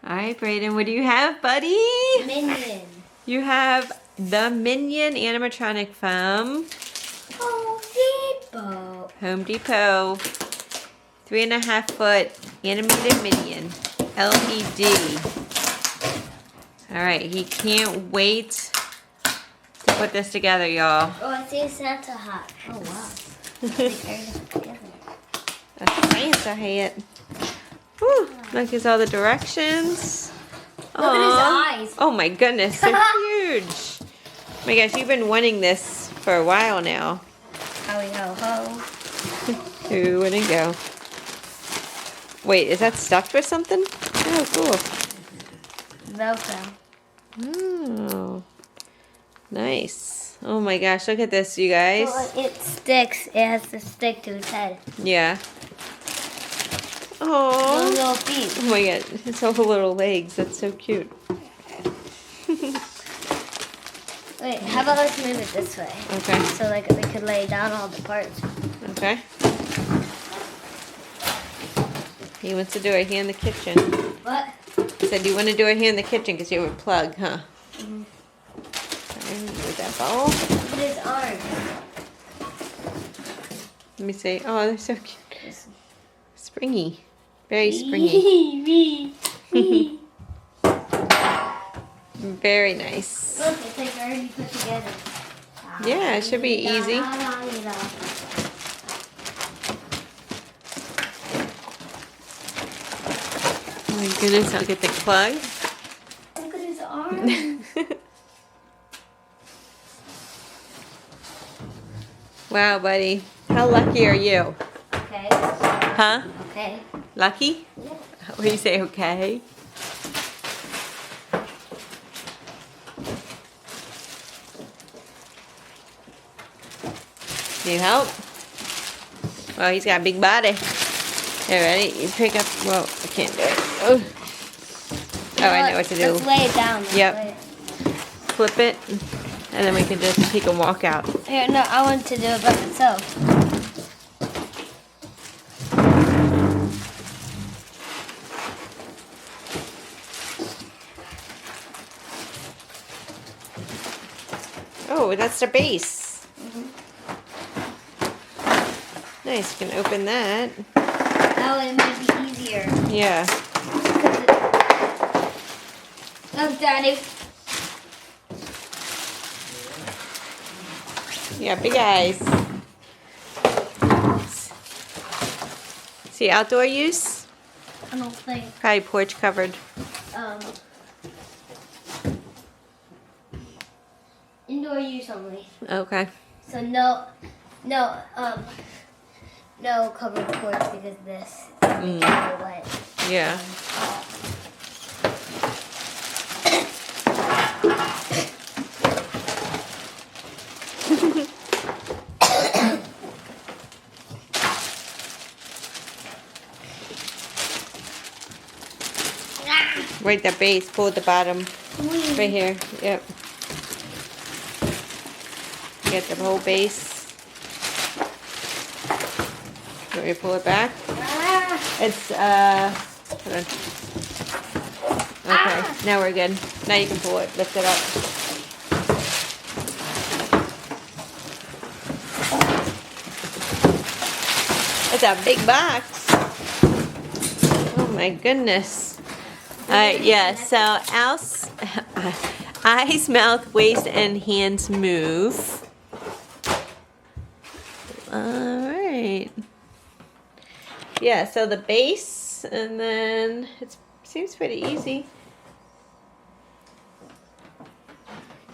All right, Brayden, what do you have, buddy? Minion. You have the Minion animatronic from Home Depot. Home Depot. 3.5 foot animated Minion. LED. All right, he can't wait to put this together, y'all. Oh, I see a Santa hat. Oh, wow. A Santa hat. Whew, look, here's all the directions. Look at his eyes. Oh my goodness, they're huge. Oh my gosh, you've been wanting this for a while now. Howie ho ho. Who wouldn't go? Wait, is that stuffed with something? Oh, cool. Velcro. Oh, nice. Oh my gosh, look at this, you guys. Well, it sticks. It has to stick to its head. Yeah. Those Oh. little feet. Oh my god, it's all the little legs. That's so cute. Wait, how about let's move it this way? Okay. So like we could lay down all the parts. Okay. He wants to do it here in the kitchen. What? He said, you want to do it here in the kitchen because you have a plug, huh? Mm-hmm. With that ball. Look at his arm. Let me see. Oh, they're so cute. This- Springy. Very springy. Very nice. Look, it's like already put together. Yeah, it should be easy. Oh my goodness, I'll get the plug. Look at his arm. Wow, buddy. How lucky are you? Okay. Huh? Okay. Lucky? Yeah. What do you say, okay? Need help? Well, he's got a big body. Here, ready? You pick up. Well, I can't do it. Oh, I know what to do. Let's lay it down. Let's Yep. lay it. Flip it, and then we can just take a walk out. Here, no, I want to do it by myself. Oh, that's the base. Nice, you can open that. That way it might be easier. Yeah. Look, Daddy. Yeah, big eyes. See, outdoor use? I don't think. Probably porch covered. Indoor use only. Okay. So no covered porch because this is wet. Yeah. Right, the base. Pull at the bottom. Right here. Yep. Get the whole base. Want me to pull it back? It's, hold on. Okay, now we're good. Now you can pull it. Lift it up. It's a big box. Oh my goodness. Alright, yeah, so eyes, mouth, waist, and hands move. Alright. Yeah, so the base, and then it seems pretty easy.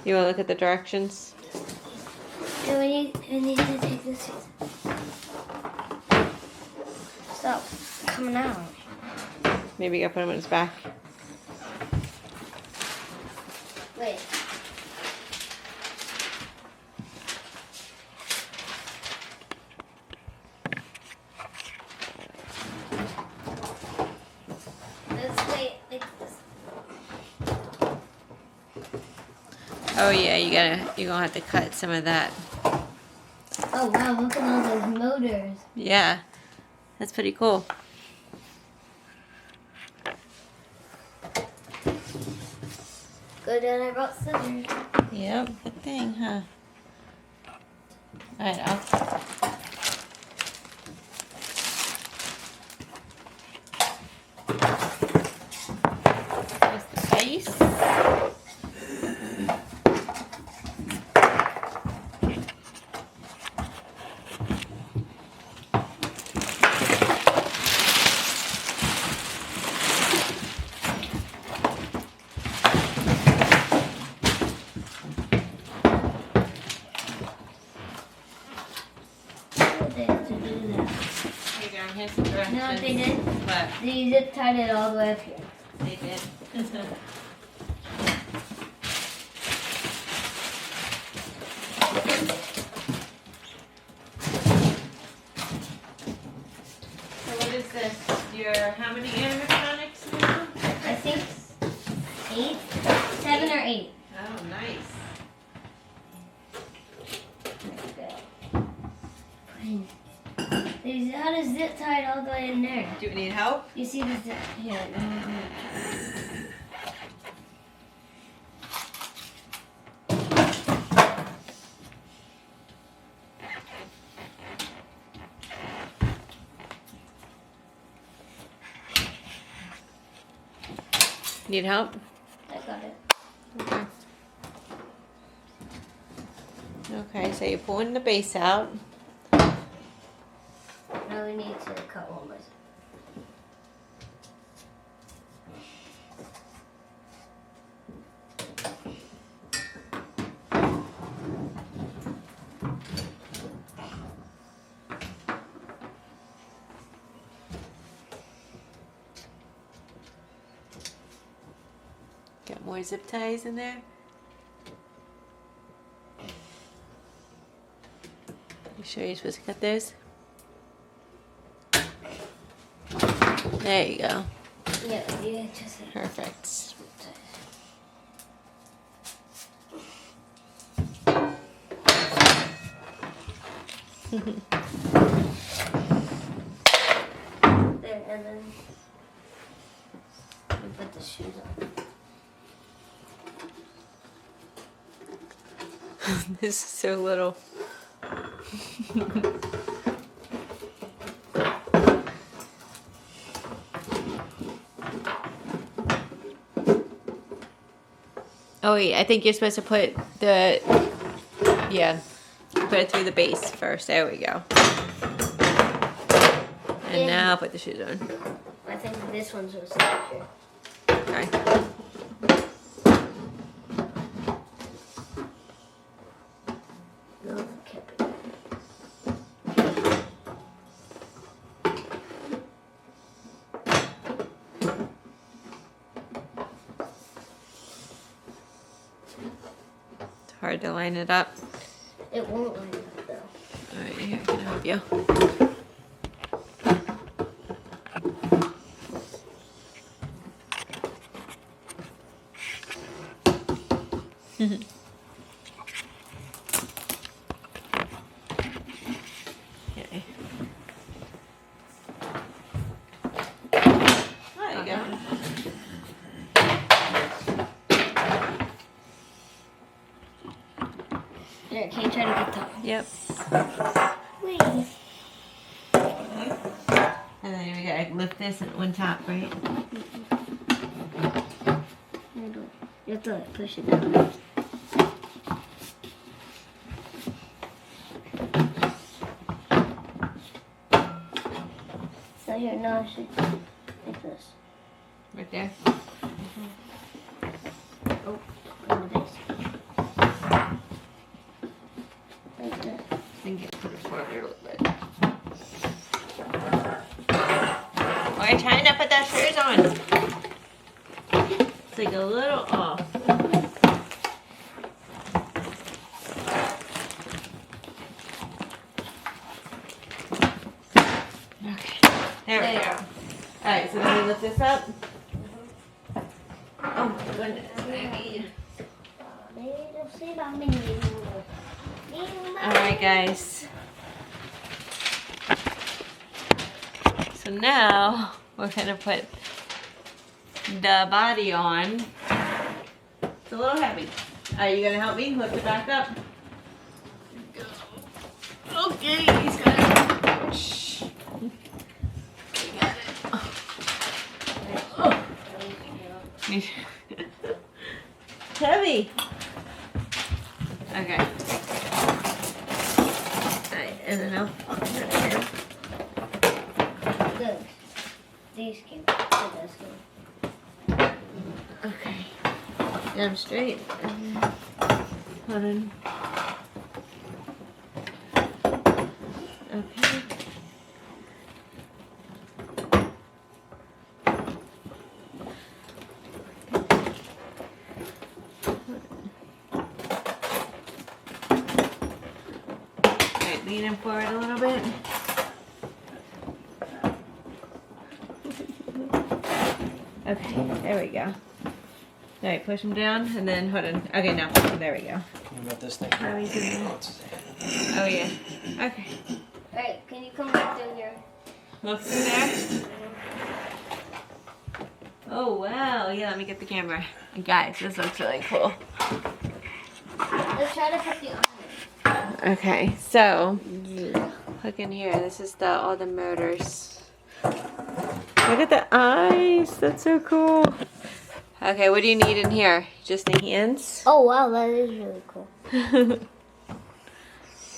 You want to look at the directions? And we need to take this. Stop coming out. Maybe you gotta put him on his back. Wait. Let's wait like this. Oh yeah, you're gonna have to cut some of that. Oh wow, look at all those motors. Yeah, that's pretty cool. Good that I brought scissors. Yep, good thing, huh? Alright, I'll... There's the base. Here's the directions. You know what they did? What? They zip tied it all the way up here. They did. So what is this? Your how many animatronics now? I think 8, 7 or 8. Oh, nice. They had a zip tied all the way in there. Do you need help? You see the zip here? Need help? I got it. Okay. Okay, so you're pulling the base out. Now we need to cut one more. Got more zip ties in there. You sure you're supposed to cut those? There you go. Yeah, just Perfect. there, and then we put the shoes on. This is so little. Oh wait, I think you're supposed to put the, yeah, put it through the base first. There we go. And Yeah. now put the shoes on. I think this one's supposed to be here. Okay. No, kept it. It's hard to line it up. It won't line up though. Alright, here, I can help you. Okay. There you go. Here, can you try to get top? Yep. Wait. And then we gotta lift this at one top, right? You have to push it down. So here, now I should like this. Right there. Oh, on the base. Like that. I think you put it forward a little bit. Why are you trying to put that shoes on? It's like a little off. Okay, there we go. Alright, so then we lift this up. Oh my goodness, baby. Alright, guys. So now we're gonna put the body on. It's a little heavy. Are you gonna help me lift it back up? Okay, he's got it. Shh. You got it. Oh. Heavy. Okay. Alright, and then I'll put it in. Good. These came. This came. Okay. Get them straight. Hold on. Okay. Alright, lean him forward a little bit. Okay, there we go. Alright, push him down and then hold on. Okay, now there we go. What about this thing? How are you doing? Oh yeah. Okay. Alright, can you come back through here? Look through there. Oh wow. Yeah, let me get the camera. And guys, this looks really cool. Let's try to put the arm in. Okay, so look in here. This is all the motors. Look at the eyes. That's so cool. Okay, what do you need in here? Just the hands? Oh wow, that is really cool.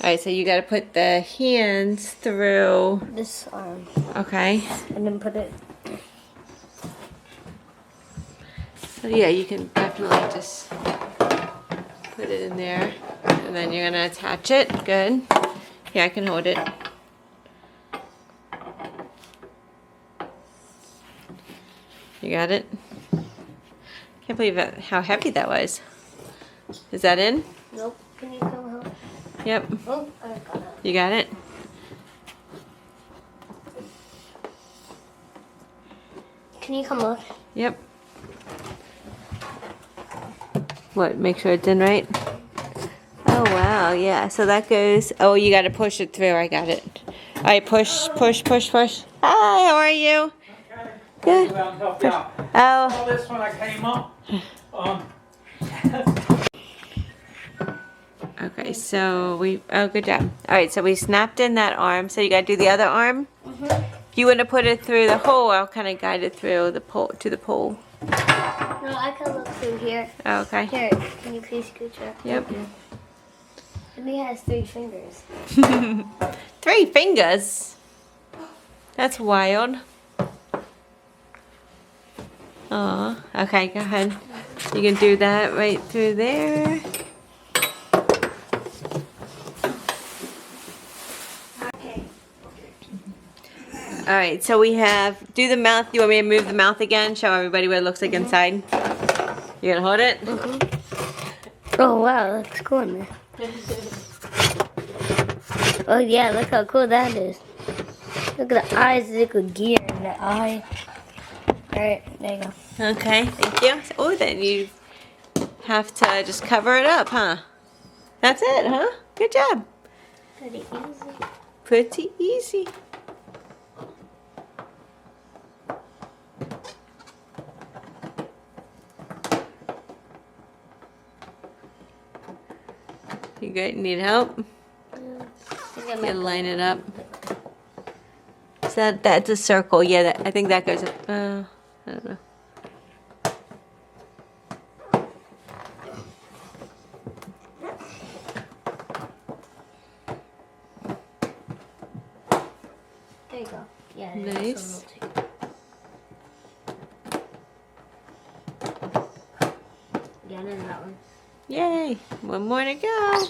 Alright, so you gotta put the hands through. This arm. Okay. And then put it. So yeah, you can definitely just put it in there. And then you're gonna attach it. Good. Yeah, I can hold it. You got it? Can't believe how heavy that was. Is that in? Nope. Can you come help? Yep. Oh, I got it. You got it? Can you come look? Yep. What, make sure it's in right? Oh wow, yeah. So that goes, oh, you gotta push it through. I got it. All right, push, push, push, push. Hi, how are you? Good. Help you out. Oh, All this when I came up. okay, so good job. All right, so we snapped in that arm. So you gotta do the other arm. If you want to put it through the hole, I'll kind of guide it through the pole, to the pole. No, I can look through here. Oh, okay. Here, can you please scooch up? Yep. And he has 3 fingers. 3 fingers? That's wild. Aw, okay, go ahead. You can do that right through there. Okay. Alright, so we have, do the mouth. You want me to move the mouth again? Show everybody what it looks like inside. You gonna hold it? Oh wow, that looks cool in there. Oh yeah, look how cool that is. Look at the eyes, look at gear in the eye. Alright, there you go. Okay, thank you. Oh, then you have to just cover it up, huh? That's it, huh? Good job. Pretty easy. Pretty easy. You good? Need help? You line it up. So that's a circle. Yeah, I think that goes up. I don't know. There you go. Yeah. Nice. Yeah, and then that one. Yay! One more to go.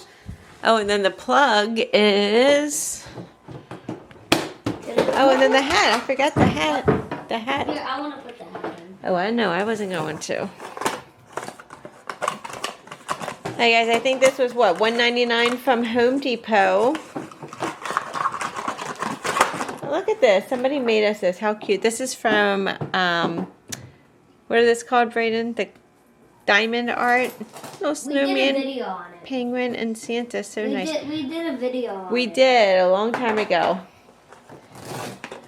Oh, and then the plug is. Oh, and then the hat. I forgot the hat. The hat. Here, I want to put the hat in. Oh, I know. I wasn't going to. Hey guys, I think this was what, $1.99 from Home Depot. Look at this. Somebody made us this. How cute. This is from what is this called, Brayden? The diamond art. Little We snowman, did a video on it. penguin, and Santa. So nice. We did a video on it. We did a long time ago.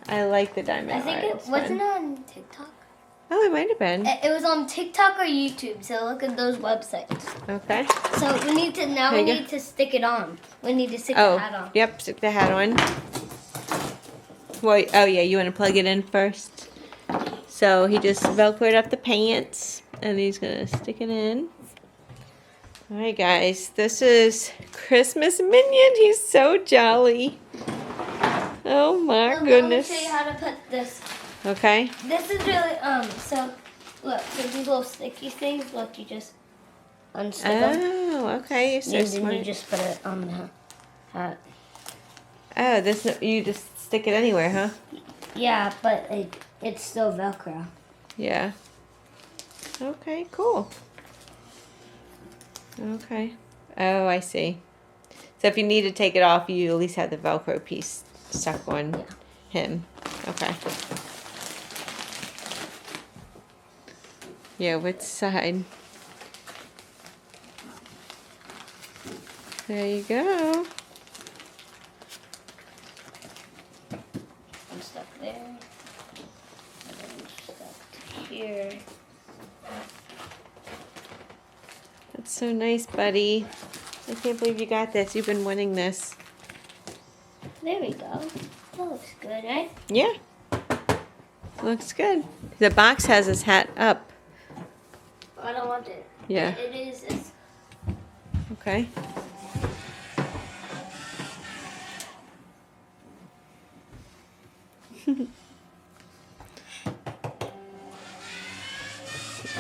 I like the diamond I think art. it It's wasn't fun. on TikTok. Oh, it might have been. It was on TikTok or YouTube, so look at those websites. Okay. So we need to There you go. need to stick it on. We need to stick Oh, the hat on. yep, stick the hat on. Well, oh yeah, you want to plug it in first. So he just velcroed up the pants, and he's gonna stick it in. All right, guys, this is Christmas Minion. He's so jolly. Oh my goodness. Let me show you how to put this. Okay. This is really so look, so these little sticky things, look, you just unstick them. Oh, okay. You're so And then you smart. just put it on the hat. Oh, this you just stick it anywhere, huh? Yeah, but it's still Velcro. Yeah. Okay, cool. Okay. Oh, I see. So if you need to take it off, you at least have the Velcro piece stuck on him. Okay. Yeah, which side? There you go. I'm stuck there. And then I'm stuck here. That's so nice, buddy. I can't believe you got this. You've been winning this. There we go. That looks good, right? Yeah. Looks good. The box has his hat up. I don't want it. Yeah. It is. It's, Okay.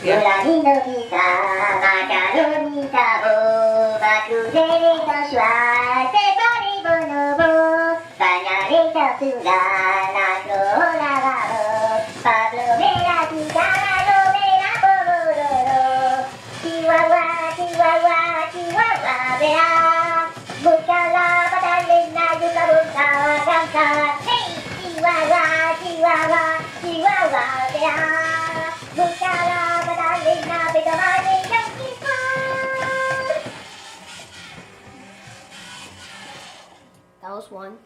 Yeah. that was one.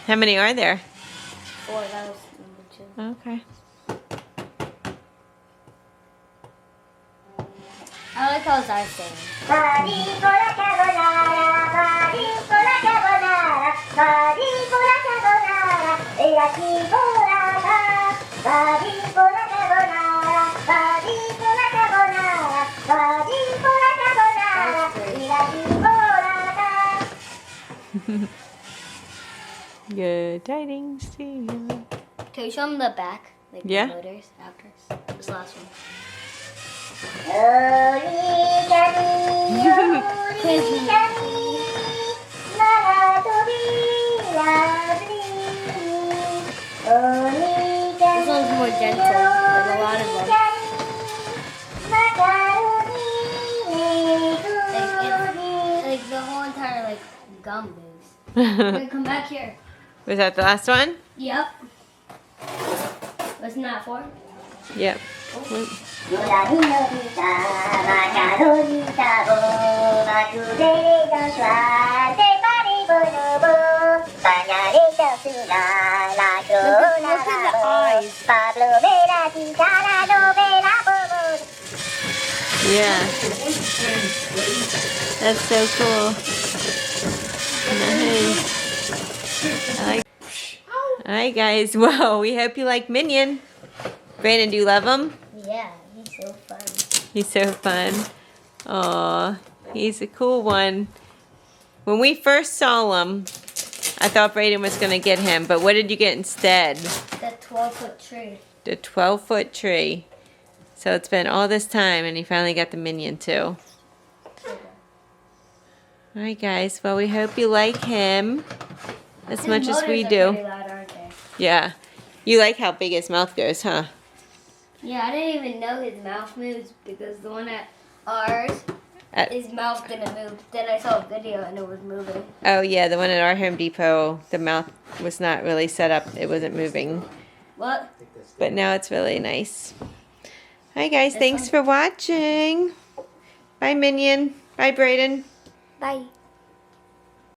How many are there? 4. That was number 2. Okay. I like how his eyes sing. Good tidings to you. Can you show him the back? Like Yeah. the motors after this last one. This one's more gentle. There's a lot of them. Like the whole entire like gum moves. Okay, come back here. Was that the last one? Yep. Wasn't that 4? Yep. Look at the eyes. Yeah. That's so cool. Nice. I like. Alright, guys. Well, we hope you like Minion. Brandon, do you love him? Yeah, he's so fun. He's so fun. Aw, he's a cool one. When we first saw him, I thought Brayden was going to get him, but what did you get instead? The 12-foot tree. The 12-foot tree. So it's been all this time, and he finally got the Minion, too. Alright guys, well we hope you like him as His much as we motors are do. pretty loud, aren't they? Yeah. You like how big his mouth goes, huh? Yeah, I didn't even know his mouth moves because the one at ours, his mouth didn't move. Then I saw a video and it was moving. Oh yeah, the one at our Home Depot, the mouth was not really set up. It wasn't moving. What? But now it's really nice. Hi guys, This thanks one? for watching. Bye Minion. Bye Brayden. Bye.